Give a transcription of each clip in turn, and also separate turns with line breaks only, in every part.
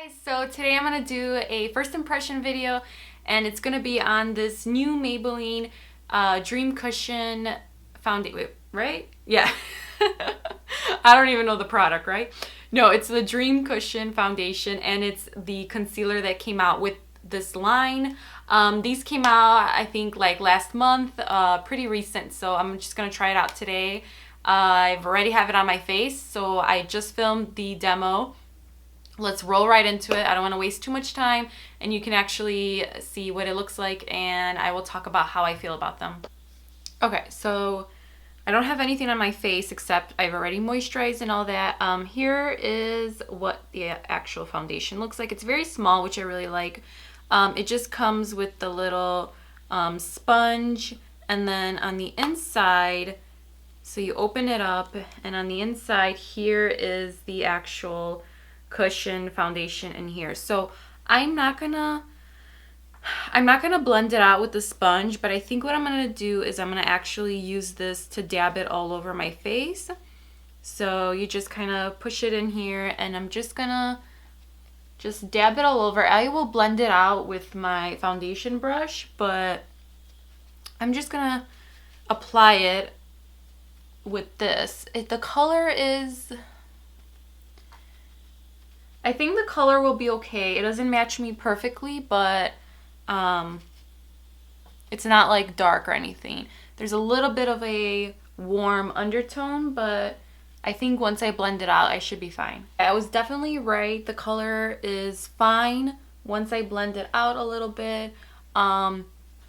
Guys, so today I'm gonna do a first impression video, and it's gonna be on this new Maybelline Dream Cushion foundation. Wait, right? Yeah. I don't even know the product, right? No, it's the Dream Cushion foundation, and it's the concealer that came out with this line. These came out, I think, like last month, pretty recent, so I'm just gonna try it out today. I've already have it on my face, so I just filmed the demo. Let's roll right into it. I don't want to waste too much time, and you can actually see what it looks like, and I will talk about how I feel about them. Okay, so I don't have anything on my face except I've already moisturized and all that. Here is what the actual foundation looks like. It's very small, which I really like. It just comes with the little sponge, and then on the inside, so you open it up, and on the inside here is the actual cushion foundation in here. So I'm not gonna blend it out with the sponge, but I think what I'm gonna do is I'm gonna actually use this to dab it all over my face. So you just kind of push it in here, and I'm just gonna dab it all over. I will blend it out with my foundation brush, but I'm just gonna apply it with this. The color is, I think the color will be okay. It doesn't match me perfectly, but it's not like dark or anything. There's a little bit of a warm undertone, but I think once I blend it out, I should be fine. I was definitely right. The color is fine once I blend it out a little bit.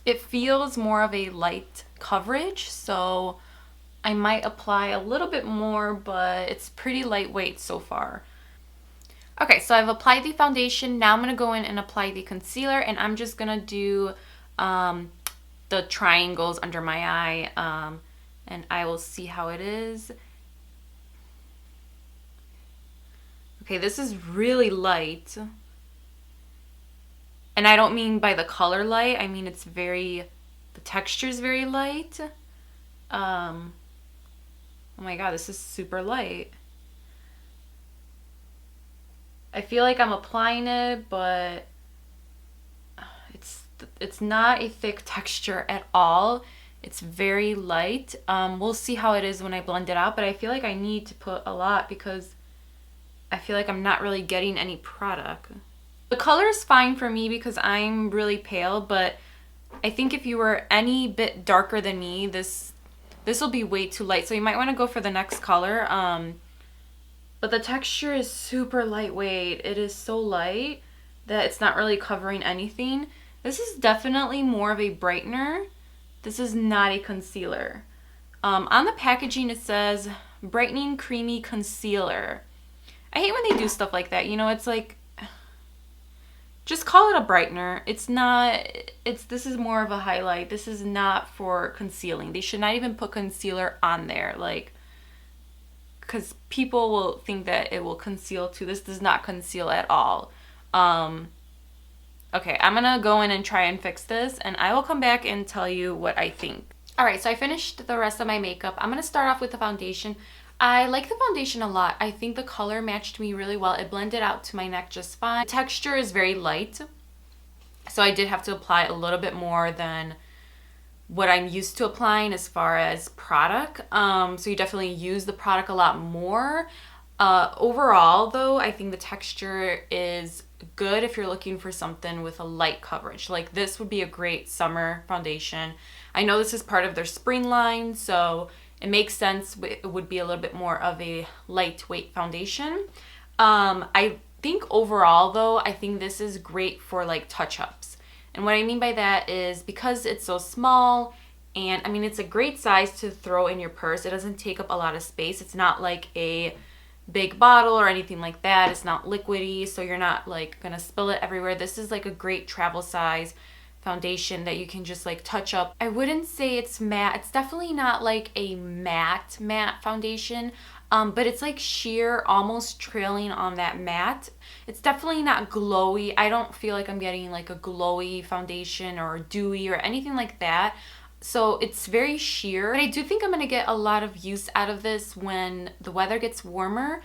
It feels more of a light coverage, so I might apply a little bit more, but it's pretty lightweight so far. Okay, so I've applied the foundation. Now I'm going to go in and apply the concealer, and I'm just going to do the triangles under my eye, and I will see how it is. Okay, this is really light. And I don't mean by the color light, I mean it's the texture is very light. Oh my god, this is super light. I feel like I'm applying it, but it's not a thick texture at all. It's very light. We'll see how it is when I blend it out, but I feel like I need to put a lot because I feel like I'm not really getting any product. The color is fine for me because I'm really pale, but I think if you were any bit darker than me, this will be way too light. So you might want to go for the next color. But the texture is super lightweight. It is so light that it's not really covering anything. This is definitely more of a brightener. This is not a concealer. On the packaging it says Brightening Creamy Concealer. I hate when they do stuff like that. You know, it's like, just call it a brightener. It's not, this is more of a highlight. This is not for concealing. They should not even put concealer on there. Like, because people will think that it will conceal too. This does not conceal at all. Okay, I'm gonna go in and try and fix this, and I will come back and tell you what I think. Alright, so I finished the rest of my makeup. I'm gonna start off with the foundation. I like the foundation a lot. I think the color matched me really well. It blended out to my neck just fine. The texture is very light, so I did have to apply a little bit more than what I'm used to applying as far as product. So you definitely use the product a lot more. Overall though, I think the texture is good if you're looking for something with a light coverage. Like this would be a great summer foundation. I know this is part of their spring line, so it makes sense. It would be a little bit more of a lightweight foundation. I think overall though, I think this is great for like touch-ups. And what I mean by that is because it's so small, and I mean it's a great size to throw in your purse. It doesn't take up a lot of space. It's not like a big bottle or anything like that. It's not liquidy, so you're not like gonna spill it everywhere. This is like a great travel size foundation that you can just like touch up. I wouldn't say it's matte. It's definitely not like a matte foundation, but it's like sheer, almost trailing on that matte. It's definitely not glowy. I don't feel like I'm getting like a glowy foundation or dewy or anything like that. So it's very sheer. But I do think I'm going to get a lot of use out of this when the weather gets warmer.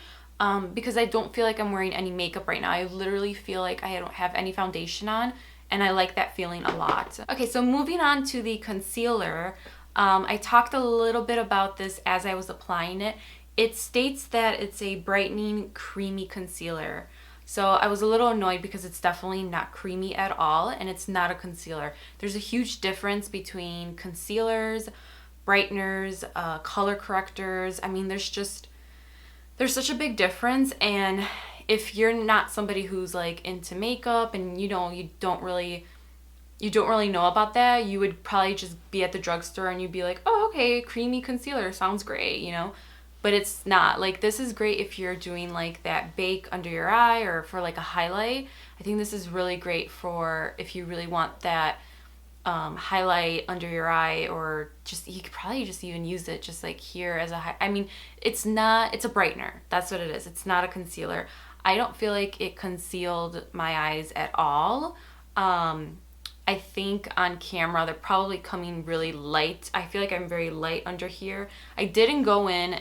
because I don't feel like I'm wearing any makeup right now. I literally feel like I don't have any foundation on, and I like that feeling a lot. Okay, so moving on to the concealer. I talked a little bit about this as I was applying it. It states that it's a brightening creamy concealer. So I was a little annoyed because it's definitely not creamy at all, and it's not a concealer. There's a huge difference between concealers, brighteners, color correctors. I mean, there's such a big difference, and if you're not somebody who's like into makeup and you don't really know about that, you would probably just be at the drugstore and you'd be like, oh, okay, creamy concealer sounds great, you know? But it's not. Like, this is great if you're doing like that bake under your eye or for like a highlight. I think this is really great for if you really want that highlight under your eye, or just, you could probably just even use it just like here as a I mean, it's a brightener. That's what it is. It's not a concealer. I don't feel like it concealed my eyes at all. I think on camera they're probably coming really light. I feel like I'm very light under here. I didn't go in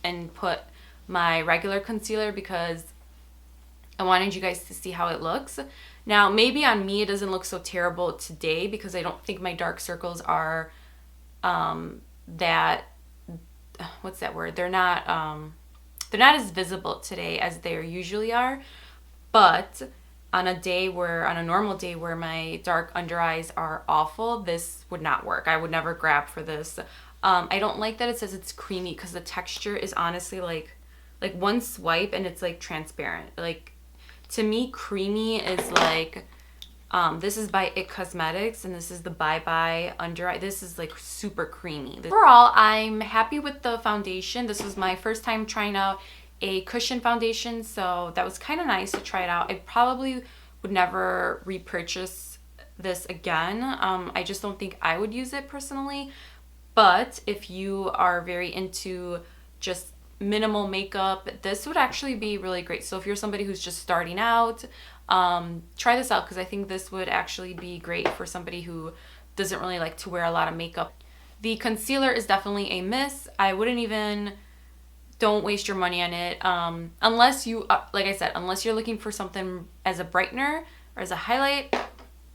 and put my regular concealer because I wanted you guys to see how it looks. Now, maybe on me it doesn't look so terrible today because I don't think my dark circles are that, what's that word? They're not as visible today as they usually are. But on a normal day where my dark under eyes are awful, this would not work. I would never grab for this. I don't like that it says it's creamy because the texture is honestly like one swipe and it's like transparent. Like, to me, creamy is like, this is by IT Cosmetics and this is the Bye Bye Under Eye. This is like super creamy. Overall, I'm happy with the foundation. This was my first time trying out a cushion foundation, so that was kind of nice to try it out. I probably would never repurchase this again. I just don't think I would use it personally. But if you are very into just minimal makeup, this would actually be really great. So if you're somebody who's just starting out, try this out because I think this would actually be great for somebody who doesn't really like to wear a lot of makeup. The concealer is definitely a miss. I wouldn't even, don't waste your money on it. Unless you, like I said, unless you're looking for something as a brightener or as a highlight,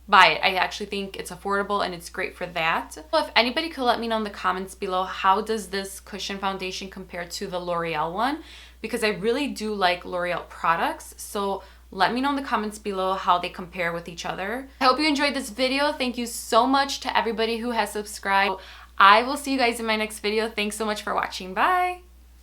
buy it. I actually think it's affordable and it's great for that. So if anybody could let me know in the comments below, how does this cushion foundation compare to the L'Oreal one? Because I really do like L'Oreal products. So let me know in the comments below how they compare with each other. I hope you enjoyed this video. Thank you so much to everybody who has subscribed. I will see you guys in my next video. Thanks so much for watching. Bye.